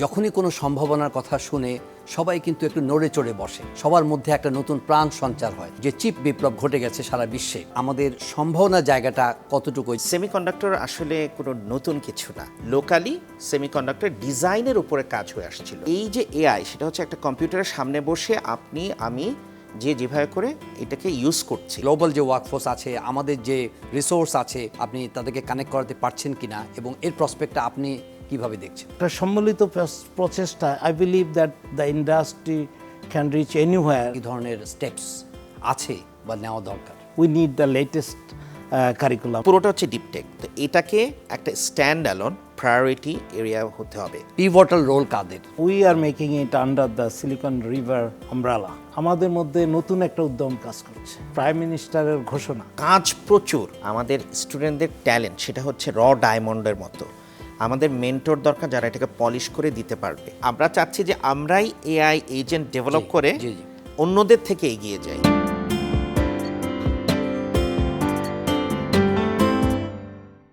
যখনই কোনো সম্ভাবনার কথা শুনে সবাই কিন্তু একটু নড়ে চড়ে বসে, সবার মধ্যে একটা নতুন প্রাণ সঞ্চার হয়। যে চিপ বিপ্লব ঘটে গেছে সারা বিশ্বে, আমাদের সম্ভাবনা জায়গাটা কতটুকু? সেমিকন্ডাক্টর আসলে কোনো নতুন কিছু না, লোকালি সেমিকন্ডাক্টর ডিজাইনের উপরে কাজ হয়ে আসছিল। এই যে এআই, সেটা হচ্ছে একটা কম্পিউটারের সামনে বসে আপনি আমি যেভাবে করে এটাকে ইউজ করছি। গ্লোবাল যে ওয়ার্কফোর্স আছে, আমাদের যে রিসোর্স আছে, আপনি তাদেরকে কানেক্ট করাতে পারছেন কিনা এবং এর প্রসপেক্টটা আপনি কিভাবে দেখছেন? একটা সম্মিলিত প্রচেষ্টা, I believe that the industry can reach anywhere. কি ধরনের স্টেপস আছে বা নেওয়া দরকার? We need the latest curriculum. পুরোটা হচ্ছে ডিপটেক, তো এটাকে একটা স্ট্যান্ড অ্যালোন প্রায়োরিটি এরিয়া হতে হবে। পিভটাল রোল কাদের? We are making it under the silicon river umbrella. আমাদের মধ্যে নতুন একটা উদ্যম কাজ করছে, প্রাইম মিনিস্টারের ঘোষণা। কাজ প্রচুর, আমাদের স্টুডেন্টদের ট্যালেন্ট সেটা হচ্ছে ডায়মন্ডের মতো। আমাদের মেন্টর দরকার যারা এটাকে পলিশ করে দিতে পারবে। আমরা চাচ্ছি যে আমরাই এআই এজেন্ট ডেভেলপ করে জি, জি। অন্যদের থেকে এগিয়ে যাই।